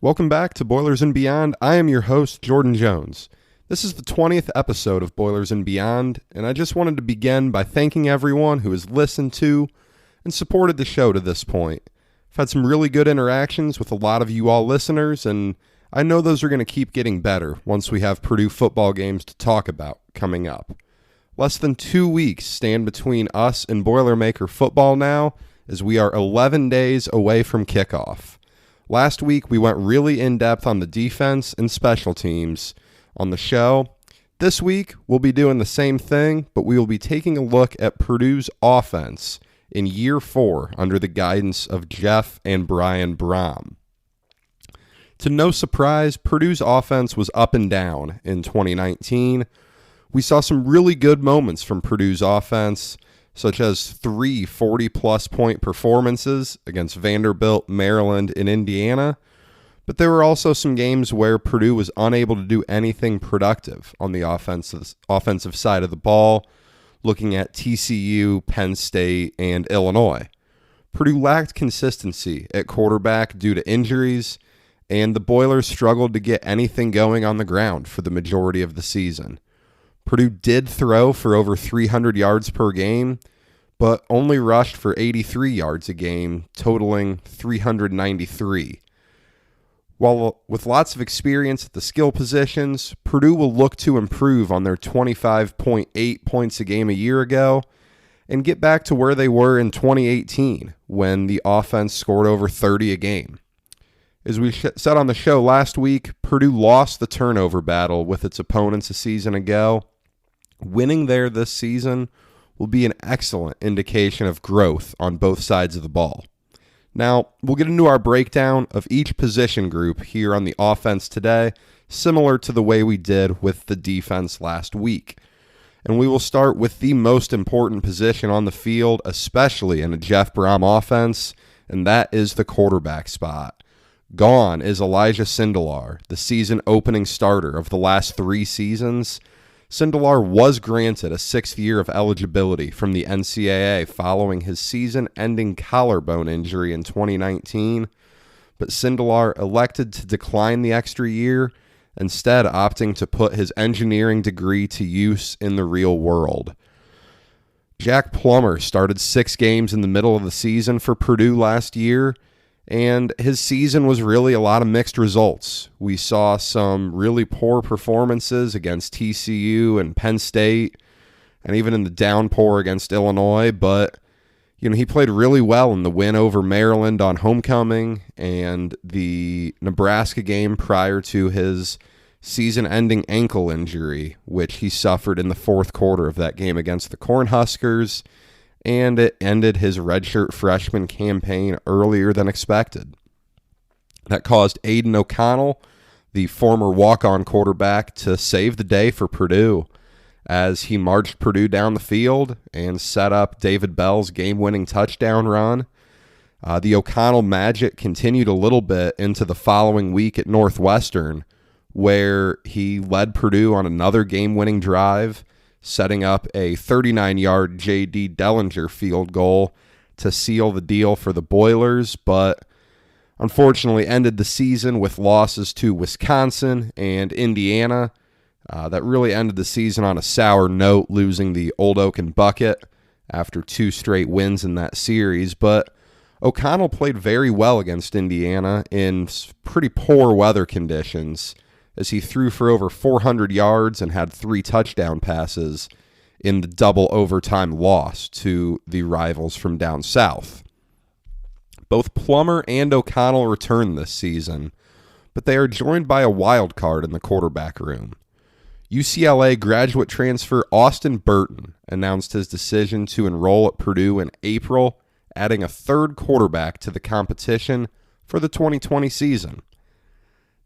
Welcome back to Boilers and Beyond. I am your host, Jordan Jones. This is the 20th episode of Boilers and Beyond, and I just wanted to begin by thanking everyone who has listened to and supported the show to this point. I've had some really good interactions with a lot of you all listeners, and I know those are going to keep getting better once we have Purdue football games to talk about coming up. Less than 2 weeks stand between us and Boilermaker football now, as we are 11 days away from kickoff. Last week, we went really in-depth on the defense and special teams on the show. This week, we'll be doing the same thing, but we will be taking a look at Purdue's offense in year 4 under the guidance of Jeff and Brian Brom. To no surprise, Purdue's offense was up and down in 2019. We saw some really good moments from Purdue's offense, such as 3 40-plus point performances against Vanderbilt, Maryland, and Indiana. But there were also some games where Purdue was unable to do anything productive on the offensive side of the ball, looking at TCU, Penn State, and Illinois. Purdue lacked consistency at quarterback due to injuries, and the Boilers struggled to get anything going on the ground for the majority of the season. Purdue did throw for over 300 yards per game, but only rushed for 83 yards a game, totaling 393. While with lots of experience at the skill positions, Purdue will look to improve on their 25.8 points a game a year ago and get back to where they were in 2018 when the offense scored over 30 a game. As we said on the show last week, Purdue lost the turnover battle with its opponents a season ago. Winning there this season will be an excellent indication of growth on both sides of the ball. Now, we'll get into our breakdown of each position group here on the offense today, similar to the way we did with the defense last week. And we will start with the most important position on the field, especially in a Jeff Brom offense, and that is the quarterback spot. Gone is Elijah Sindelar, the season-opening starter of the last 3 seasons. Sindelar was granted a 6th year of eligibility from the NCAA following his season-ending collarbone injury in 2019, but Sindelar elected to decline the extra year, instead opting to put his engineering degree to use in the real world. Jack Plummer started 6 games in the middle of the season for Purdue last year, and his season was really a lot of mixed results. We saw some really poor performances against TCU and Penn State, and even in the downpour against Illinois, but he played really well in the win over Maryland on homecoming and the Nebraska game prior to his season-ending ankle injury, which he suffered in the 4th quarter of that game against the Cornhuskers, and it ended his redshirt freshman campaign earlier than expected. That caused Aiden O'Connell, the former walk-on quarterback, to save the day for Purdue as he marched Purdue down the field and set up David Bell's game-winning touchdown run. The O'Connell magic continued a little bit into the following week at Northwestern, where he led Purdue on another game-winning drive, setting up a 39-yard J.D. Dellinger field goal to seal the deal for the Boilers, but unfortunately ended the season with losses to Wisconsin and Indiana. That really ended the season on a sour note, losing the Old Oaken Bucket after 2 straight wins in that series. But O'Connell played very well against Indiana in pretty poor weather conditions, as he threw for over 400 yards and had 3 touchdown passes in the double overtime loss to the rivals from down south. Both Plummer and O'Connell returned this season, but they are joined by a wild card in the quarterback room. UCLA graduate transfer Austin Burton announced his decision to enroll at Purdue in April, adding a 3rd quarterback to the competition for the 2020 season.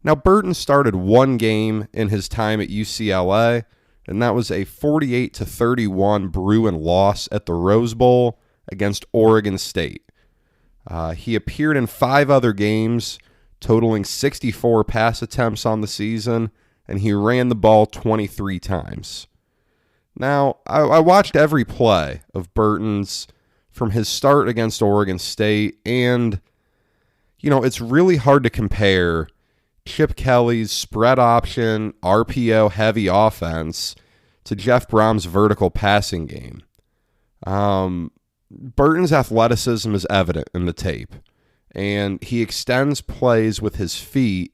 Now, Burton started 1 game in his time at UCLA, and that was a 48-31 Bruin loss at the Rose Bowl against Oregon State. He appeared in 5 other games, totaling 64 pass attempts on the season, and he ran the ball 23 times. Now, I watched every play of Burton's from his start against Oregon State, and, it's really hard to compare Chip Kelly's spread option, RPO heavy offense to Jeff Brom's vertical passing game. Burton's athleticism is evident in the tape, and he extends plays with his feet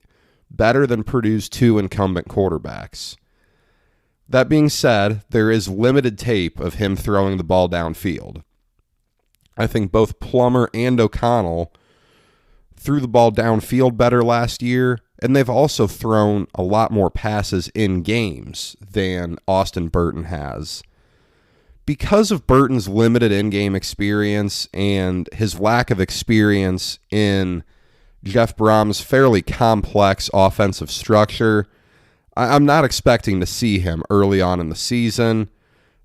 better than Purdue's two incumbent quarterbacks. That being said, there is limited tape of him throwing the ball downfield. I think both Plummer and O'Connell threw the ball downfield better last year, and they've also thrown a lot more passes in games than Austin Burton has. Because of Burton's limited in-game experience and his lack of experience in Jeff Brom's fairly complex offensive structure, I'm not expecting to see him early on in the season.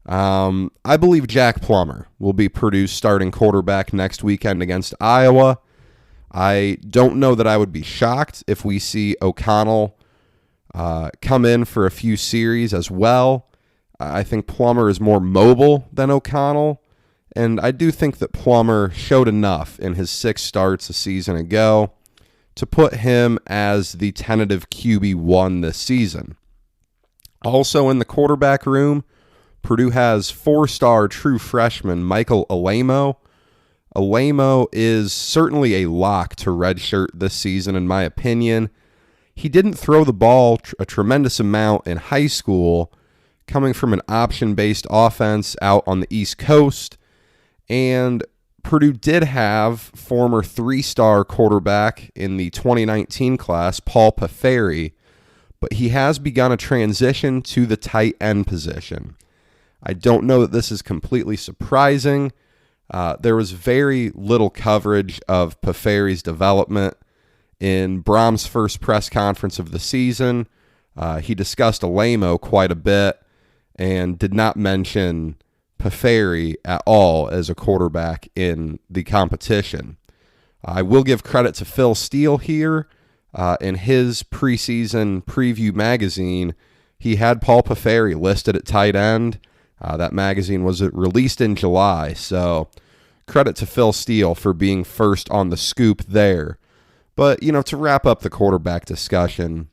I believe Jack Plummer will be Purdue's starting quarterback next weekend against Iowa. I don't know that I would be shocked if we see O'Connell come in for a few series as well. I think Plummer is more mobile than O'Connell, and I do think that Plummer showed enough in his 6 starts a season ago to put him as the tentative QB1 this season. Also in the quarterback room, Purdue has 4-star true freshman Michael Alamo. Alamo is certainly a lock to redshirt this season, in my opinion. He didn't throw the ball a tremendous amount in high school, coming from an option-based offense out on the East Coast, and Purdue did have former 3-star quarterback in the 2019 class, Paul Paferi, but he has begun a transition to the tight end position. I don't know that this is completely surprising. There was very little coverage of Paferi's development in Brom's first press conference of the season. He discussed Alamo quite a bit and did not mention Paferi at all as a quarterback in the competition. I will give credit to Phil Steele here. In his preseason preview magazine, he had Paul Paferi listed at tight end. That magazine was released in July, so credit to Phil Steele for being first on the scoop there. But, to wrap up the quarterback discussion,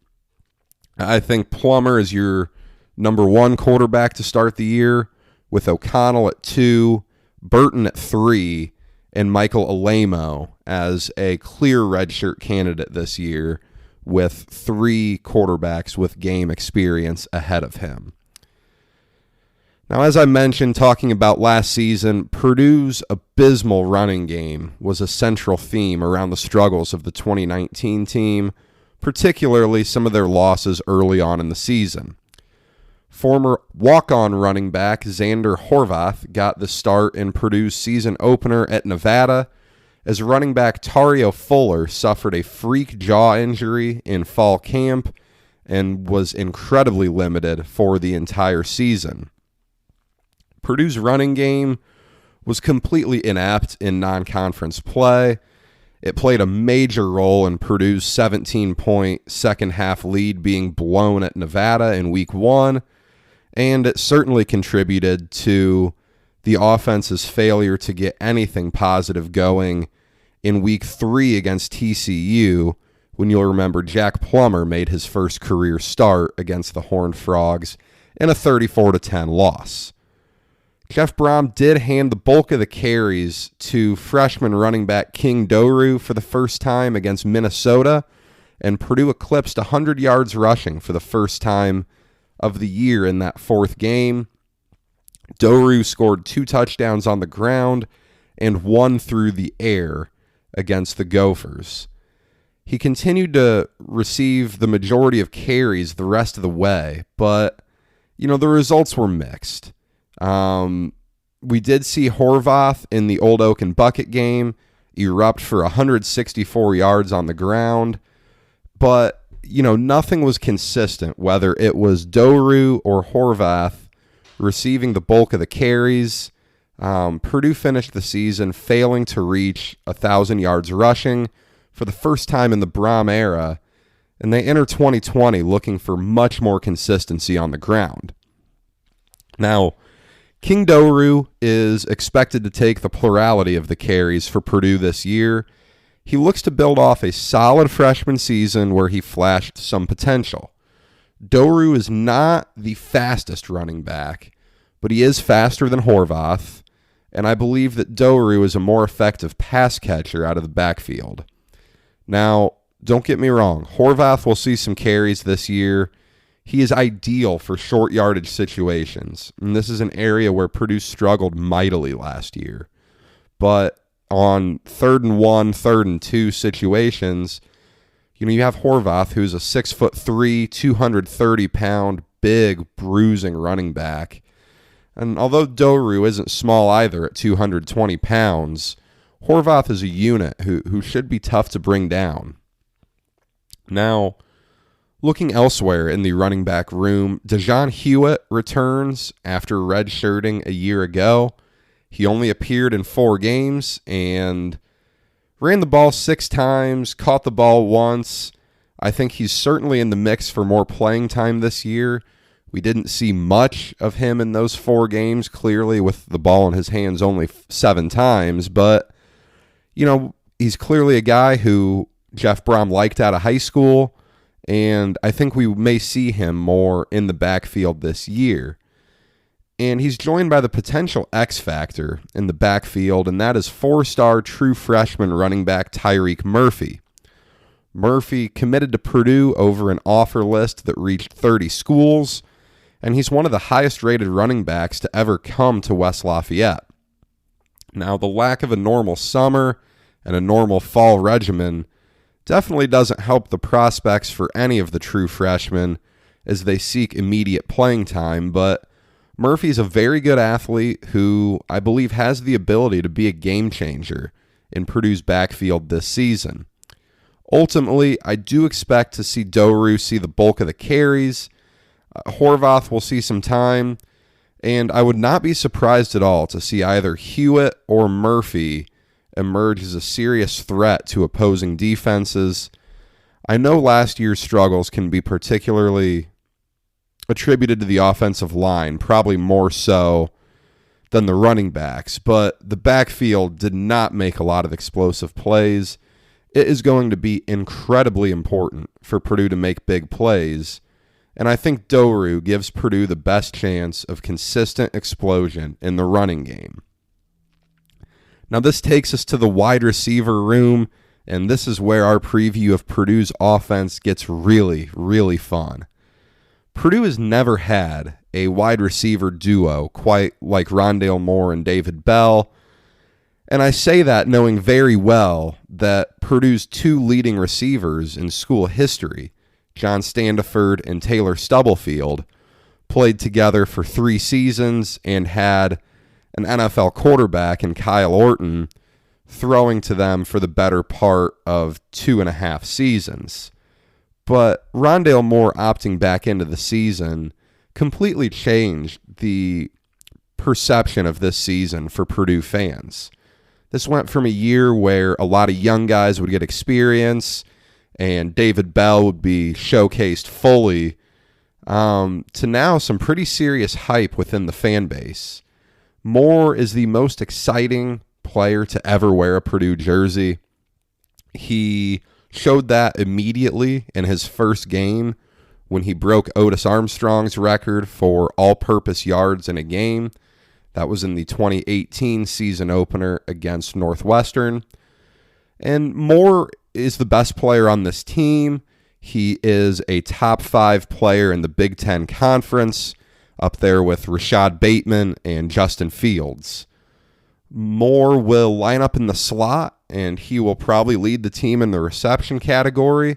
I think Plummer is your number 1 quarterback to start the year, with O'Connell at 2, Burton at 3, and Michael Alamo as a clear redshirt candidate this year, with 3 quarterbacks with game experience ahead of him. Now, as I mentioned, talking about last season, Purdue's abysmal running game was a central theme around the struggles of the 2019 team, particularly some of their losses early on in the season. Former walk-on running back Xander Horvath got the start in Purdue's season opener at Nevada, as running back Tario Fuller suffered a freak jaw injury in fall camp and was incredibly limited for the entire season. Purdue's running game was completely inept in non-conference play. It played a major role in Purdue's 17-point second-half lead being blown at Nevada in Week 1, and it certainly contributed to the offense's failure to get anything positive going in Week 3 against TCU, when you'll remember Jack Plummer made his first career start against the Horned Frogs in a 34-10 loss. Jeff Brom did hand the bulk of the carries to freshman running back King Doru for the first time against Minnesota, and Purdue eclipsed 100 yards rushing for the first time of the year in that 4th game. Doru scored 2 touchdowns on the ground and 1 through the air against the Gophers. He continued to receive the majority of carries the rest of the way, but, the results were mixed. We did see Horvath in the Old Oak and Bucket game erupt for 164 yards on the ground, but, nothing was consistent, whether it was Doru or Horvath receiving the bulk of the carries. Purdue finished the season failing to reach 1,000 yards rushing for the first time in the Brom era, and they enter 2020 looking for much more consistency on the ground. Now, King Doru is expected to take the plurality of the carries for Purdue this year. he looks to build off a solid freshman season where he flashed some potential. Doru is not the fastest running back, but he is faster than Horvath, and I believe that Doru is a more effective pass catcher out of the backfield. Now, don't get me wrong, Horvath will see some carries this year. He is ideal for short yardage situations, and this is an area where Purdue struggled mightily last year. But on 3rd and 1, 3rd and 2 situations, you have Horvath, who's a 6'3", 230-pound, big, bruising running back. And although Doru isn't small either at 220 pounds, Horvath is a unit who should be tough to bring down. Now, looking elsewhere in the running back room, DeJohn Hewitt returns after redshirting a year ago. He only appeared in 4 games and ran the ball 6 times, caught the ball once. I think he's certainly in the mix for more playing time this year. We didn't see much of him in those 4 games, clearly, with the ball in his hands only 7 times. But, he's clearly a guy who Jeff Brom liked out of high school, and I think we may see him more in the backfield this year. And he's joined by the potential X factor in the backfield, and that is 4-star true freshman running back Tyreek Murphy. Murphy committed to Purdue over an offer list that reached 30 schools, and he's one of the highest-rated running backs to ever come to West Lafayette. Now, the lack of a normal summer and a normal fall regimen definitely doesn't help the prospects for any of the true freshmen as they seek immediate playing time, but Murphy's a very good athlete who I believe has the ability to be a game changer in Purdue's backfield this season. Ultimately, I do expect to see Doru see the bulk of the carries. Horvath will see some time, and I would not be surprised at all to see either Hewitt or Murphy emerge as a serious threat to opposing defenses. I know last year's struggles can be particularly attributed to the offensive line, probably more so than the running backs, but the backfield did not make a lot of explosive plays. It is going to be incredibly important for Purdue to make big plays, and I think Doru gives Purdue the best chance of consistent explosion in the running game. Now this takes us to the wide receiver room, and this is where our preview of Purdue's offense gets really, really fun. Purdue has never had a wide receiver duo quite like Rondale Moore and David Bell, and I say that knowing very well that Purdue's 2 leading receivers in school history, John Standiford and Taylor Stubblefield, played together for 3 seasons and had an NFL quarterback in Kyle Orton throwing to them for the better part of 2.5 seasons. But Rondale Moore opting back into the season completely changed the perception of this season for Purdue fans. This went from a year where a lot of young guys would get experience and David Bell would be showcased fully to now some pretty serious hype within the fan base. Moore is the most exciting player to ever wear a Purdue jersey. He showed that immediately in his first game when he broke Otis Armstrong's record for all-purpose yards in a game. That was in the 2018 season opener against Northwestern. And Moore is the best player on this team. He is a top 5 player in the Big Ten Conference, up there with Rashad Bateman and Justin Fields. Moore will line up in the slot, and he will probably lead the team in the reception category,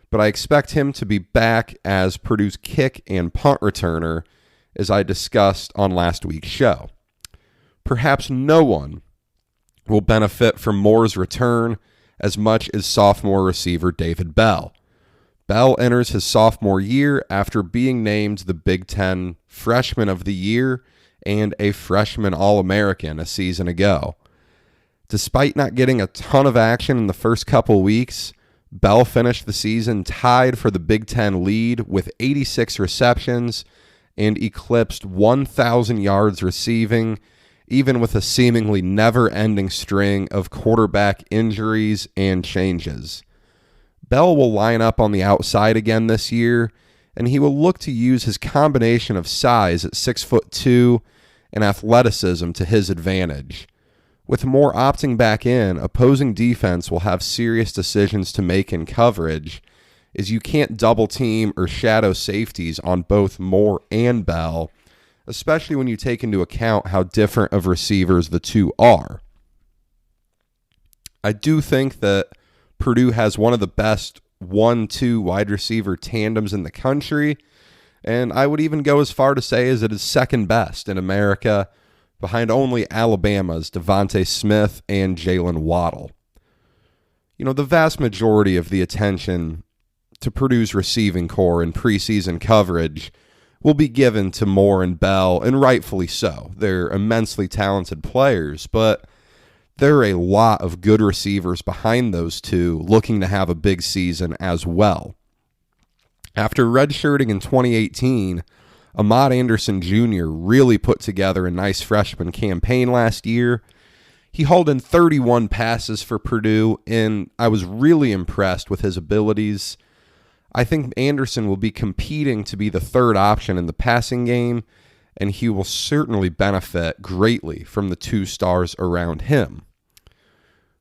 but I expect him to be back as Purdue's kick and punt returner, as I discussed on last week's show. Perhaps no one will benefit from Moore's return as much as sophomore receiver David Bell. Bell enters his sophomore year after being named the Big Ten Freshman of the Year and a freshman All-American a season ago. Despite not getting a ton of action in the first couple weeks, Bell finished the season tied for the Big Ten lead with 86 receptions and eclipsed 1,000 yards receiving even with a seemingly never-ending string of quarterback injuries and changes. Bell will line up on the outside again this year, and he will look to use his combination of size at 6'2" and athleticism to his advantage. With Moore opting back in, opposing defense will have serious decisions to make in coverage, as you can't double team or shadow safeties on both Moore and Bell, especially when you take into account how different of receivers the two are. I do think that Purdue has one of the best 1-2 wide receiver tandems in the country, and I would even go as far to say as it is second best in America, behind only Alabama's Devontae Smith and Jalen Waddle. The vast majority of the attention to Purdue's receiving core in preseason coverage will be given to Moore and Bell, and rightfully so. They're immensely talented players, but there are a lot of good receivers behind those two looking to have a big season as well. After redshirting in 2018, Ahmad Anderson Jr. really put together a nice freshman campaign last year. He hauled in 31 passes for Purdue, and I was really impressed with his abilities. I think Anderson will be competing to be the third option in the passing game, and he will certainly benefit greatly from the two stars around him.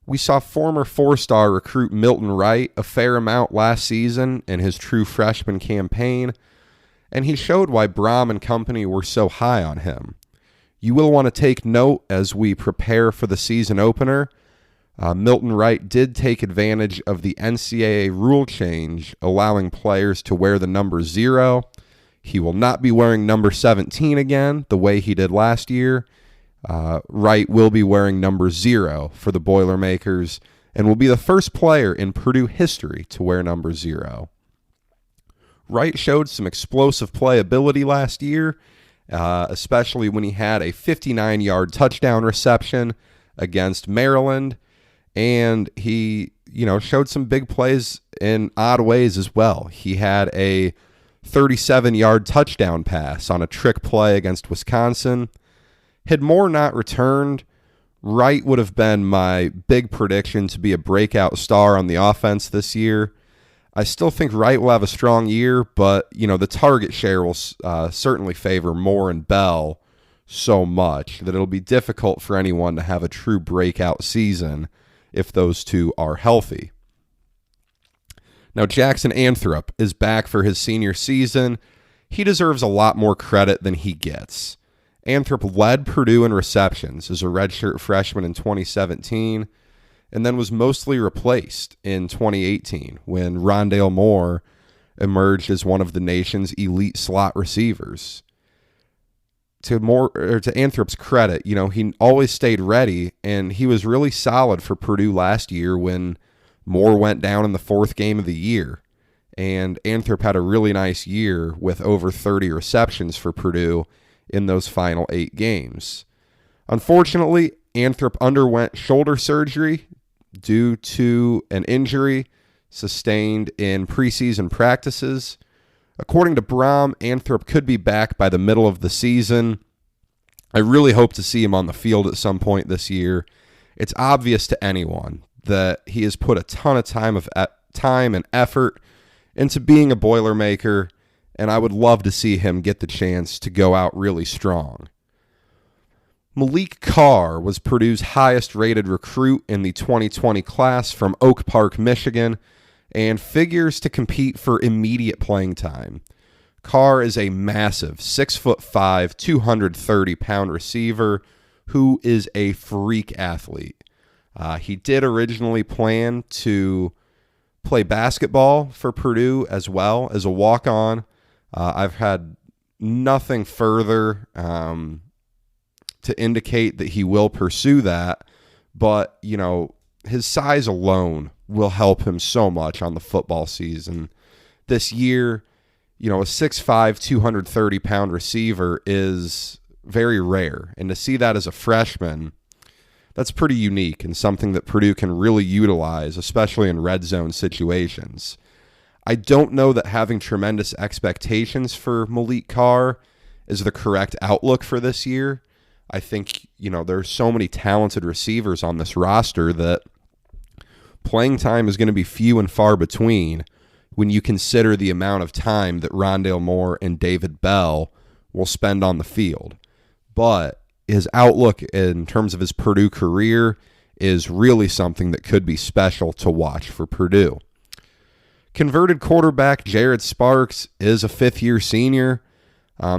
We saw former four-star recruit Milton Wright a fair amount last season in his true freshman campaign, and he showed why Brom and company were so high on him. You will want to take note as we prepare for the season opener. Milton Wright did take advantage of the NCAA rule change, allowing players to wear the number 0. He will not be wearing number 17 again, the way he did last year. Wright will be wearing number 0 for the Boilermakers and will be the first player in Purdue history to wear number 0. Wright showed some explosive playability last year, especially when he had a 59-yard touchdown reception against Maryland, and he, showed some big plays in odd ways as well. He had a 37-yard touchdown pass on a trick play against Wisconsin. Had Moore not returned, Wright would have been my big prediction to be a breakout star on the offense this year. I still think Wright will have a strong year, but, the target share will certainly favor Moore and Bell so much that it'll be difficult for anyone to have a true breakout season if those two are healthy. Now, Jackson Anthrop is back for his senior season. He deserves a lot more credit than he gets. Anthrop led Purdue in receptions as a redshirt freshman in 2017, and then was mostly replaced in 2018 when Rondale Moore emerged as one of the nation's elite slot receivers. To Anthrop's credit, he always stayed ready, and he was really solid for Purdue last year when Moore went down in the fourth game of the year. And Anthrop had a really nice year with over 30 receptions for Purdue in those final 8 games. Unfortunately, Anthrop underwent shoulder surgery due to an injury sustained in preseason practices. According to Brom, Anthrop could be back by the middle of the season. I really hope to see him on the field at some point this year. It's obvious to anyone that he has put a ton of time and effort into being a Boilermaker, and I would love to see him get the chance to go out really strong. Malik Carr was Purdue's highest-rated recruit in the 2020 class from Oak Park, Michigan, and figures to compete for immediate playing time. Carr is a massive 6'5", 230-pound receiver who is a freak athlete. He did originally plan to play basketball for Purdue as well as a walk-on. I've had nothing further to indicate that he will pursue that, but, his size alone will help him so much on the football season. This year, a 6'5", 230-pound receiver is very rare, and to see that as a freshman, that's pretty unique and something that Purdue can really utilize, especially in red zone situations. I don't know that having tremendous expectations for Malik Carr is the correct outlook for this year. I think, there's so many talented receivers on this roster that playing time is going to be few and far between when you consider the amount of time that Rondale Moore and David Bell will spend on the field. But his outlook in terms of his Purdue career is really something that could be special to watch for Purdue. Converted quarterback Jared Sparks is a fifth-year senior.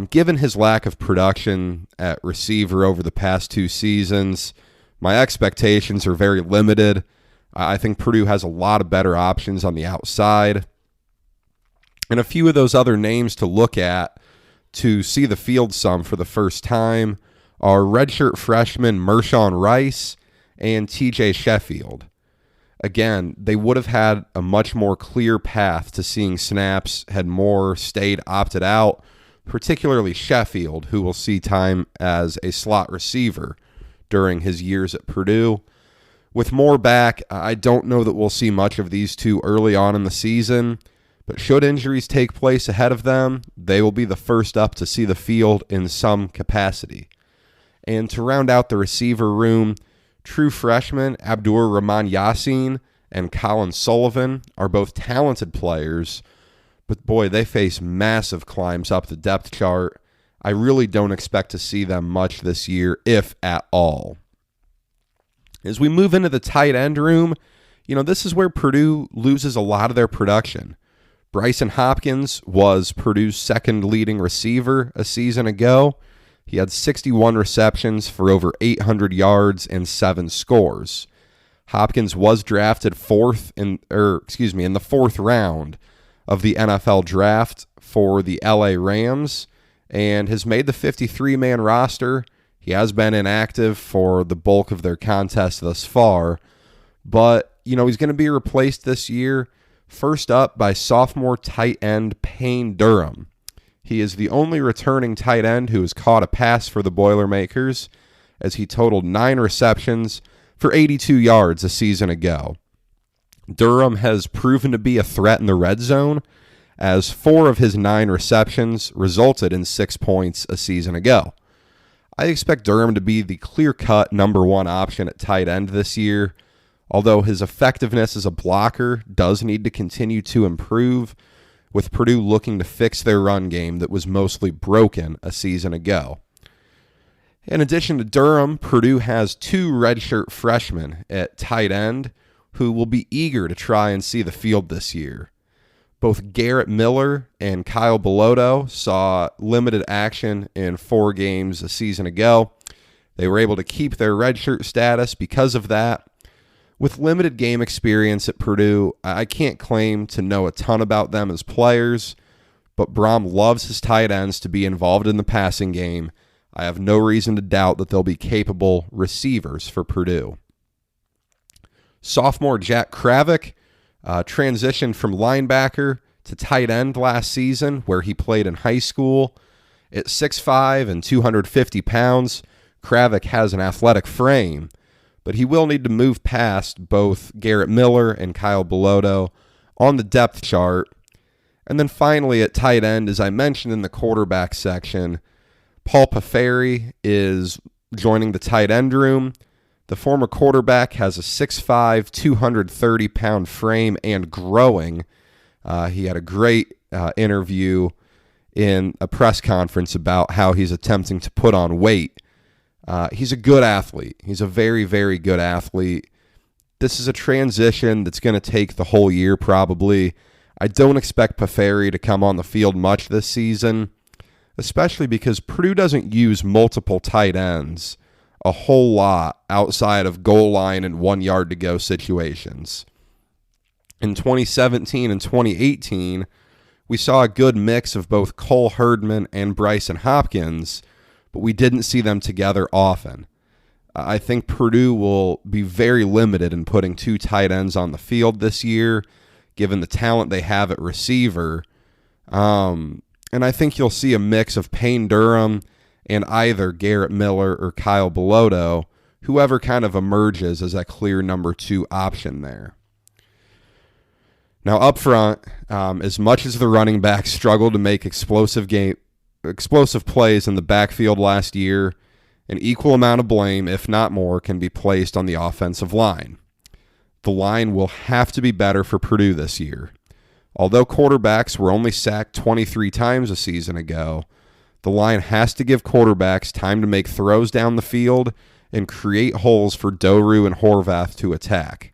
Given his lack of production at receiver over the past 2 seasons, my expectations are very limited. I think Purdue has a lot of better options on the outside. And a few of those other names to look at to see the field some for the first time are redshirt freshman Mershawn Rice and TJ Sheffield. Again, they would have had a much more clear path to seeing snaps had Moore stayed opted out, particularly Sheffield, who will see time as a slot receiver during his years at Purdue. With Moore back, I don't know that we'll see much of these two early on in the season, but should injuries take place ahead of them, they will be the first up to see the field in some capacity. And to round out the receiver room, true freshmen Abdur Rahman Yassin and Colin Sullivan are both talented players, but boy, they face massive climbs up the depth chart. I really don't expect to see them much this year, if at all. As we move into the tight end room, this is where Purdue loses a lot of their production. Bryson Hopkins was Purdue's second leading receiver a season ago. He had 61 receptions for over 800 yards and 7 scores. Hopkins was drafted in the 4th round of the NFL draft for the LA Rams and has made the 53-man roster. He has been inactive for the bulk of their contest thus far, but he's going to be replaced this year, first up by sophomore tight end Payne Durham. He is the only returning tight end who has caught a pass for the Boilermakers, as he totaled 9 receptions for 82 yards a season ago. Durham has proven to be a threat in the red zone, as 4 of his 9 receptions resulted in 6 points a season ago. I expect Durham to be the clear-cut number 1 option at tight end this year, although his effectiveness as a blocker does need to continue to improve, with Purdue looking to fix their run game that was mostly broken a season ago. In addition to Durham, Purdue has 2 redshirt freshmen at tight end who will be eager to try and see the field this year. Both Garrett Miller and Kyle Bellotto saw limited action in 4 games a season ago. They were able to keep their redshirt status because of that. With limited game experience at Purdue, I can't claim to know a ton about them as players, but Brom loves his tight ends to be involved in the passing game. I have no reason to doubt that they'll be capable receivers for Purdue. Sophomore Jack Kravick transitioned from linebacker to tight end last season, where he played in high school. At 6'5" and 250 pounds, Kravick has an athletic frame, but he will need to move past both Garrett Miller and Kyle Bellotto on the depth chart. And then finally at tight end, as I mentioned in the quarterback section, Paul Paferi is joining the tight end room. The former quarterback has a 6'5", 230-pound frame and growing. He had a great interview in a press conference about how he's attempting to put on weight. He's a good athlete. He's a very, very good athlete. This is a transition that's going to take the whole year probably. I don't expect Paferi to come on the field much this season, especially because Purdue doesn't use multiple tight ends a whole lot outside of goal line and 1 yard to go situations. In 2017 and 2018, we saw a good mix of both Cole Herdman and Bryson Hopkins, but we didn't see them together often. I think Purdue will be very limited in putting 2 tight ends on the field this year, given the talent they have at receiver. And I think you'll see a mix of Payne Durham and either Garrett Miller or Kyle Bellotto, whoever kind of emerges as that clear number 2 option there. Now up front, as much as the running backs struggled to make explosive plays in the backfield last year, An equal amount of blame, if not more, can be placed on the offensive line. The line will have to be better for Purdue this year. Although quarterbacks were only sacked 23 times a season ago, the line has to give quarterbacks time to make throws down the field and create holes for Doru and Horvath to attack.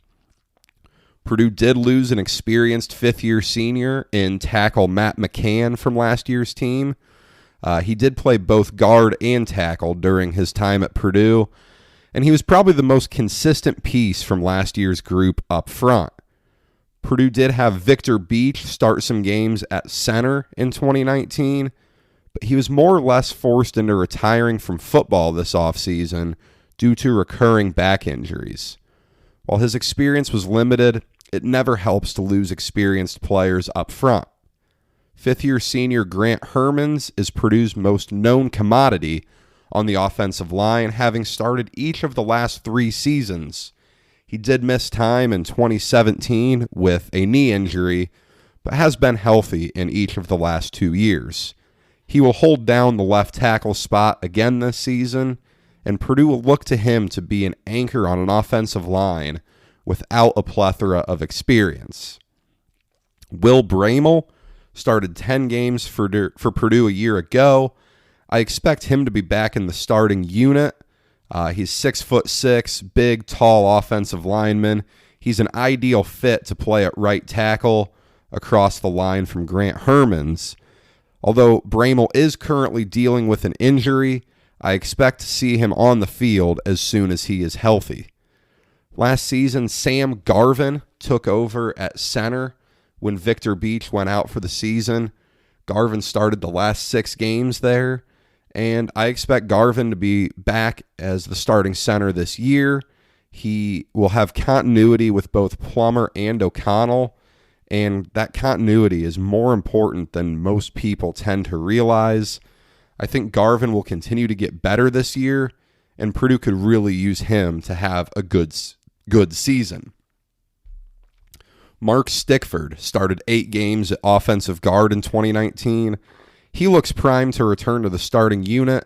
Purdue did lose an experienced fifth-year senior in tackle Matt McCann from last year's team. He did play both guard and tackle during his time at Purdue, and he was probably the most consistent piece from last year's group up front. Purdue did have Victor Beach start some games at center in 2019, but he was more or less forced into retiring from football this offseason due to recurring back injuries. While his experience was limited, it never helps to lose experienced players up front. Fifth-year senior Grant Hermans is Purdue's most known commodity on the offensive line, having started each of the last 3 seasons. He did miss time in 2017 with a knee injury, but has been healthy in each of the last 2 years. He will hold down the left tackle spot again this season, and Purdue will look to him to be an anchor on an offensive line without a plethora of experience. Will Bramel started 10 games for Purdue a year ago. I expect him to be back in the starting unit. He's 6'6", big, tall offensive lineman. He's an ideal fit to play at right tackle across the line from Grant Hermans. Although Bramel is currently dealing with an injury, I expect to see him on the field as soon as he is healthy. Last season, Sam Garvin took over at center when Victor Beach went out for the season. Garvin started the last 6 games there, and I expect Garvin to be back as the starting center this year. He will have continuity with both Plummer and O'Connell, and that continuity is more important than most people tend to realize. I think Garvin will continue to get better this year, and Purdue could really use him to have a good season. Mark Stickford started 8 games at offensive guard in 2019. He looks primed to return to the starting unit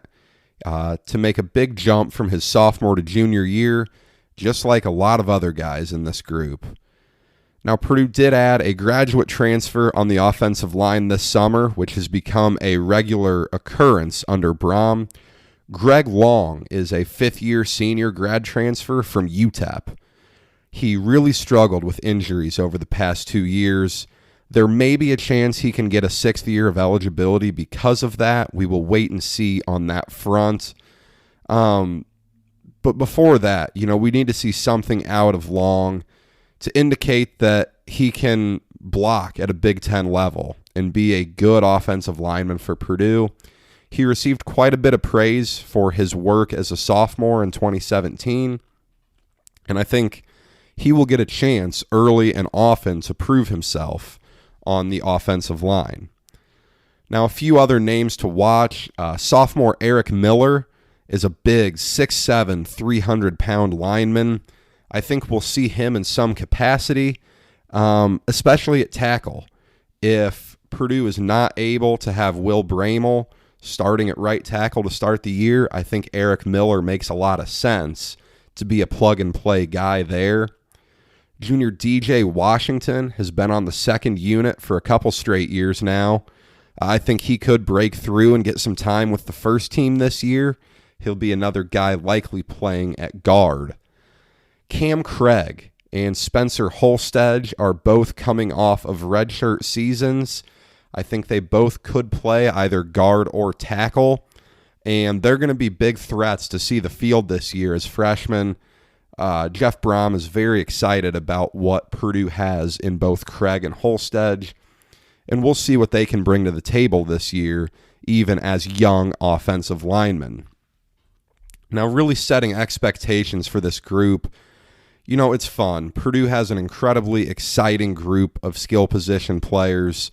to make a big jump from his sophomore to junior year, just like a lot of other guys in this group. Now, Purdue did add a graduate transfer on the offensive line this summer, which has become a regular occurrence under Brom. Greg Long is a 5th-year senior grad transfer from UTEP. He really struggled with injuries over the past 2 years. There may be a chance he can get a 6th year of eligibility because of that. We will wait and see on that front. But before that, we need to see something out of Long to indicate that he can block at a Big Ten level and be a good offensive lineman for Purdue. He received quite a bit of praise for his work as a sophomore in 2017, and I think he will get a chance early and often to prove himself on the offensive line. Now, a few other names to watch. Sophomore Eric Miller is a big 6'7", 300-pound lineman. I think we'll see him in some capacity, especially at tackle. If Purdue is not able to have Will Bramel starting at right tackle to start the year, I think Eric Miller makes a lot of sense to be a plug-and-play guy there. Junior DJ Washington has been on the second unit for a couple straight years now. I think he could break through and get some time with the first team this year. He'll be another guy likely playing at guard. Cam Craig and Spencer Holstead are both coming off of redshirt seasons. I think they both could play either guard or tackle, and they're going to be big threats to see the field this year as freshmen. Jeff Brom is very excited about what Purdue has in both Craig and Holstead, and we'll see what they can bring to the table this year, even as young offensive linemen. Now, really setting expectations for this group, it's fun. Purdue has an incredibly exciting group of skill position players.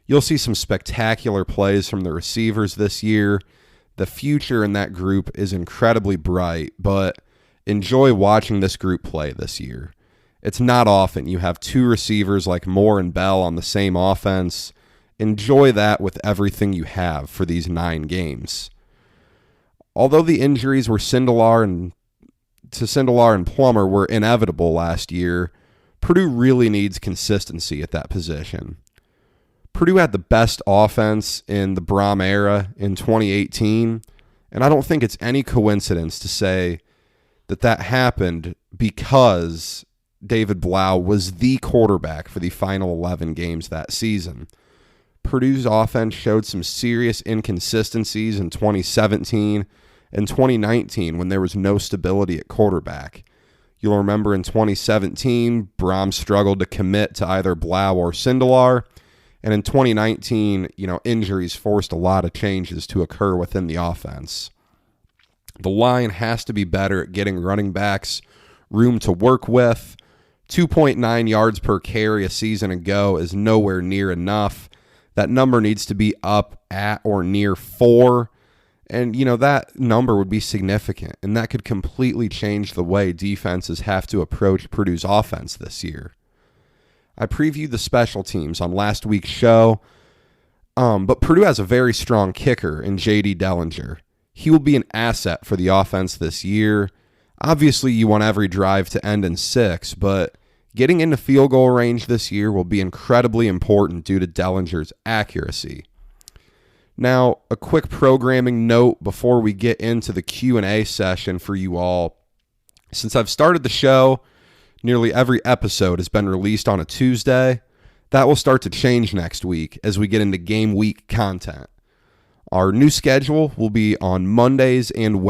You'll see some spectacular plays from the receivers this year. The future in that group is incredibly bright, but enjoy watching this group play this year. It's not often you have 2 receivers like Moore and Bell on the same offense. Enjoy that with everything you have for these 9 games. although the injuries were Sindelar and Plummer were inevitable last year, Purdue really needs consistency at that position. Purdue had the best offense in the Brom era in 2018, and I don't think it's any coincidence to say that happened because David Blau was the quarterback for the final 11 games that season. Purdue's offense showed some serious inconsistencies in 2017 and 2019 when there was no stability at quarterback. You'll remember in 2017, Brom struggled to commit to either Blau or Sindelar, and in 2019, injuries forced a lot of changes to occur within the offense. The line has to be better at getting running backs room to work with. 2.9 yards per carry a season ago is nowhere near enough. That number needs to be up at or near 4. And, that number would be significant. And that could completely change the way defenses have to approach Purdue's offense this year. I previewed the special teams on last week's show. But Purdue has a very strong kicker in J.D. Dellinger. He will be an asset for the offense this year. Obviously, you want every drive to end in 6, but getting into field goal range this year will be incredibly important due to Dellinger's accuracy. Now, a quick programming note before we get into the Q&A session for you all. Since I've started the show, nearly every episode has been released on a Tuesday. That will start to change next week as we get into game week content. Our new schedule will be on Mondays and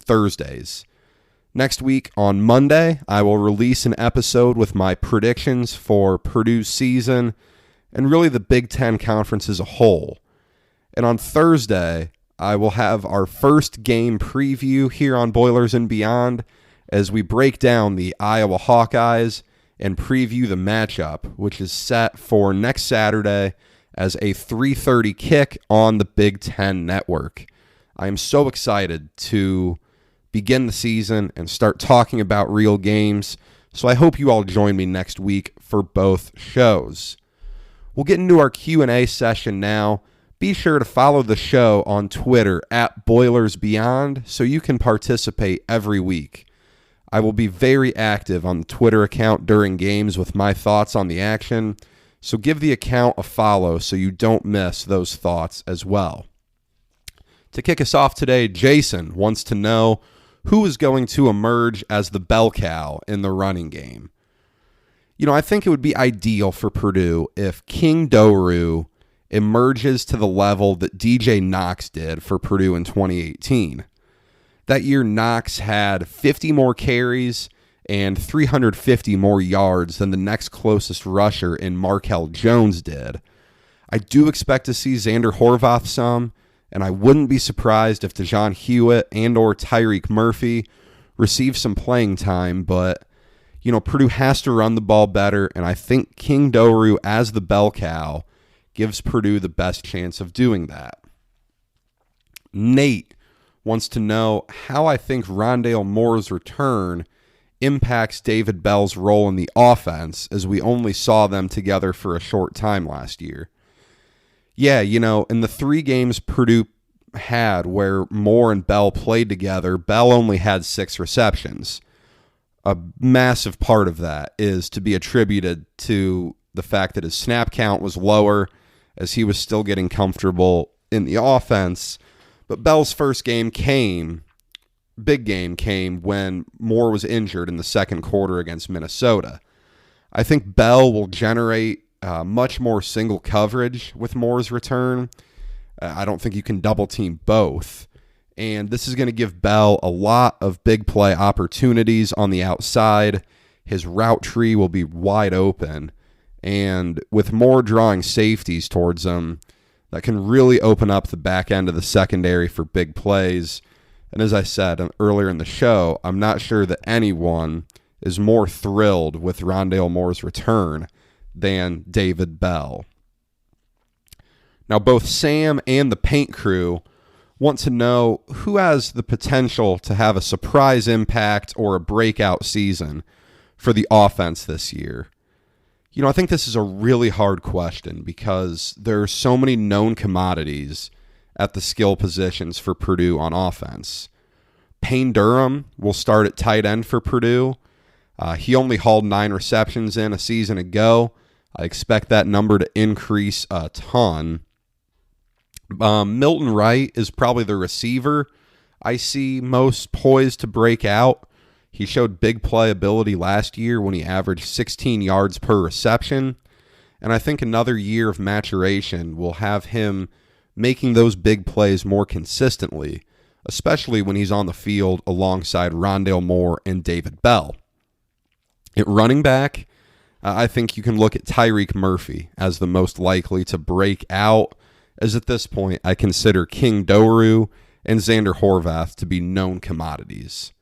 Thursdays. Next week on Monday, I will release an episode with my predictions for Purdue's season and really the Big Ten Conference as a whole. And on Thursday, I will have our first game preview here on Boilers and Beyond as we break down the Iowa Hawkeyes and preview the matchup, which is set for next Saturday as a 3:30 kick on the Big Ten Network. I am so excited to begin the season and start talking about real games, so I hope you all join me next week for both shows. We'll get into our Q&A session now. Be sure to follow the show on Twitter at BoilersBeyond so you can participate every week. I will be very active on the Twitter account during games with my thoughts on the action, so give the account a follow so you don't miss those thoughts as well. To kick us off today, Jason wants to know who is going to emerge as the bell cow in the running game. I think it would be ideal for Purdue if King Doerue emerges to the level that DJ Knox did for Purdue in 2018. That year, Knox had 50 more carries and 350 more yards than the next closest rusher in Markel Jones did. I do expect to see Xander Horvath some, and I wouldn't be surprised if DeJohn Hewitt and or Tyreek Murphy receive some playing time, but Purdue has to run the ball better, and I think King Doerue as the bell cow gives Purdue the best chance of doing that. Nate wants to know how I think Rondale Moore's return impacts David Bell's role in the offense, as we only saw them together for a short time last year. Yeah, in the 3 games Purdue had where Moore and Bell played together, Bell only had 6 receptions. A massive part of that is to be attributed to the fact that his snap count was lower as he was still getting comfortable in the offense. But Bell's first big game came when Moore was injured in the second quarter against Minnesota. I think Bell will generate much more single coverage with Moore's return. I don't think you can double team both. And this is going to give Bell a lot of big play opportunities on the outside. His route tree will be wide open. And with Moore drawing safeties towards him, that can really open up the back end of the secondary for big plays. And as I said earlier in the show, I'm not sure that anyone is more thrilled with Rondale Moore's return than David Bell. Now, both Sam and the paint crew want to know who has the potential to have a surprise impact or a breakout season for the offense this year. I think this is a really hard question because there are so many known commodities at the skill positions for Purdue on offense. Payne Durham will start at tight end for Purdue. He only hauled 9 receptions in a season ago. I expect that number to increase a ton. Milton Wright is probably the receiver I see most poised to break out. He showed big playability last year when he averaged 16 yards per reception. And I think another year of maturation will have him making those big plays more consistently, especially when he's on the field alongside Rondale Moore and David Bell. At running back, I think you can look at Tyreek Murphy as the most likely to break out, as at this point I consider King Doerue and Xander Horvath to be known commodities.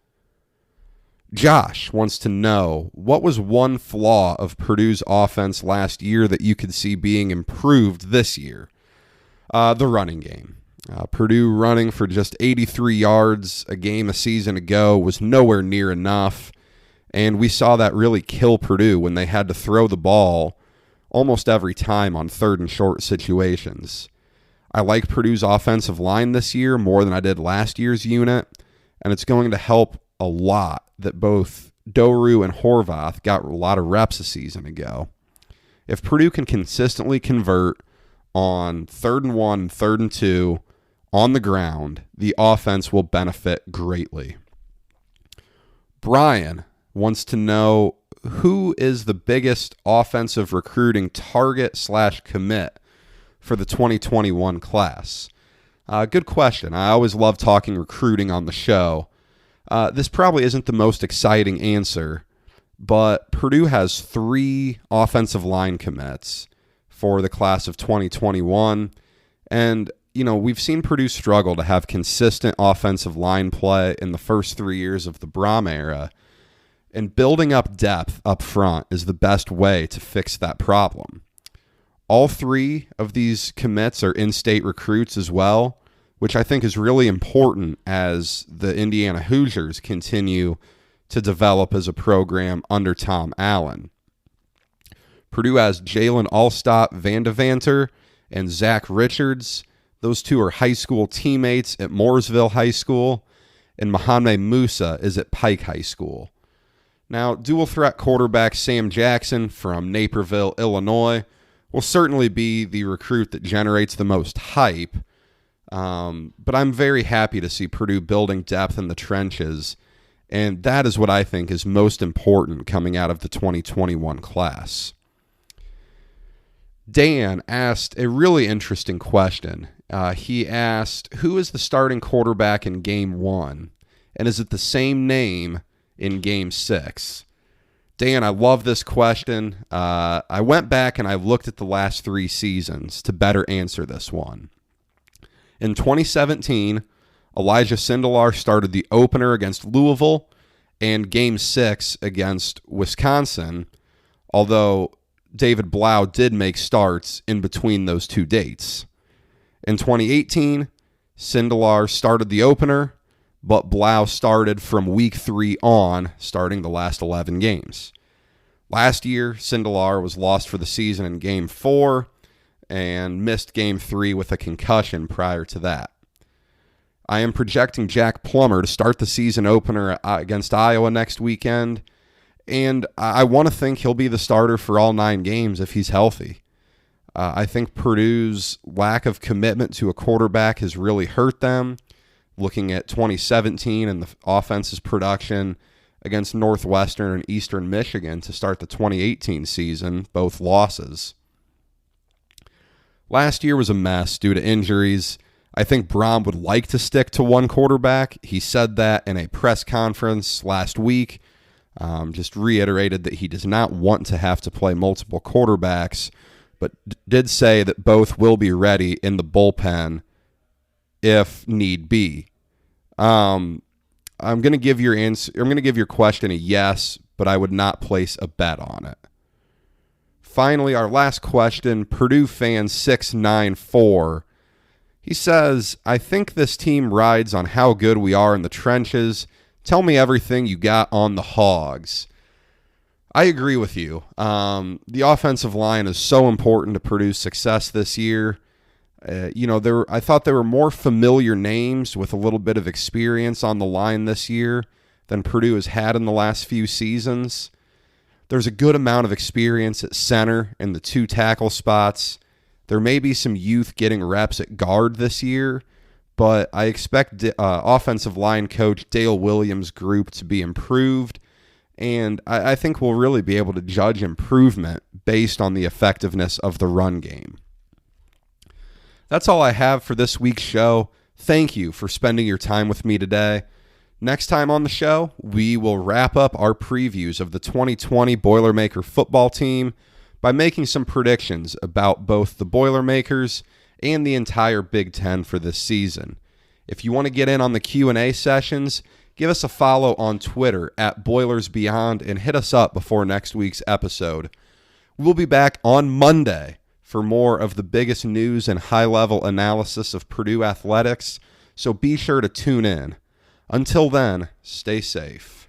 Josh wants to know, what was one flaw of Purdue's offense last year that you could see being improved this year? The running game. Purdue running for just 83 yards a game a season ago was nowhere near enough, and we saw that really kill Purdue when they had to throw the ball almost every time on 3rd and short situations. I like Purdue's offensive line this year more than I did last year's unit, and it's going to help a lot that both Doerue and Horvath got a lot of reps a season ago. If Purdue can consistently convert on 3rd and 1, 3rd and 2 on the ground, the offense will benefit greatly. Brian wants to know, who is the biggest offensive recruiting target/commit for the 2021 class? Good question. I always love talking recruiting on the show. This probably isn't the most exciting answer, but Purdue has 3 offensive line commits for the class of 2021. And, we've seen Purdue struggle to have consistent offensive line play in the first 3 years of the Brom era. And building up depth up front is the best way to fix that problem. All 3 of these commits are in-state recruits as well, which I think is really important as the Indiana Hoosiers continue to develop as a program under Tom Allen. Purdue has Jalen Allstott Vandevanter and Zach Richards. Those 2 are high school teammates at Mooresville High School, and Mohamed Musa is at Pike High School. Now, dual threat quarterback Sam Jackson from Naperville, Illinois, will certainly be the recruit that generates the most hype, but I'm very happy to see Purdue building depth in the trenches, and that is what I think is most important coming out of the 2021 class. Dan asked a really interesting question. He asked, who is the starting quarterback in Game 1, and is it the same name in Game 6? Dan, I love this question. I went back and I looked at the last 3 seasons to better answer this one. In 2017, Elijah Sindelar started the opener against Louisville and Game 6 against Wisconsin, although David Blau did make starts in between those 2 dates. In 2018, Sindelar started the opener, but Blau started from week 3 on, starting the last 11 games. Last year, Sindelar was lost for the season in Game 4 and missed Game 3 with a concussion prior to that. I am projecting Jack Plummer to start the season opener against Iowa next weekend, and I want to think he'll be the starter for all 9 games if he's healthy. I think Purdue's lack of commitment to a quarterback has really hurt them. Looking at 2017 and the offense's production against Northwestern and Eastern Michigan to start the 2018 season, both losses. Last year was a mess due to injuries. I think Brom would like to stick to one quarterback. He said that in a press conference last week. Just reiterated that he does not want to have to play multiple quarterbacks, but did say that both will be ready in the bullpen if need be. I'm going to give your answer. I'm going to give your question a yes, but I would not place a bet on it. Finally, our last question, Purdue fan 694. He says, I think this team rides on how good we are in the trenches. Tell me everything you got on the Hogs. I agree with you. The offensive line is so important to Purdue's success this year. I thought there were more familiar names with a little bit of experience on the line this year than Purdue has had in the last few seasons. There's a good amount of experience at center and the 2 tackle spots. There may be some youth getting reps at guard this year, but I expect offensive line coach Dale Williams' group to be improved, and I think we'll really be able to judge improvement based on the effectiveness of the run game. That's all I have for this week's show. Thank you for spending your time with me today. Next time on the show, we will wrap up our previews of the 2020 Boilermaker football team by making some predictions about both the Boilermakers and the entire Big Ten for this season. If you want to get in on the Q&A sessions, give us a follow on Twitter at BoilersBeyond and hit us up before next week's episode. We'll be back on Monday for more of the biggest news and high-level analysis of Purdue athletics, so be sure to tune in. Until then, stay safe.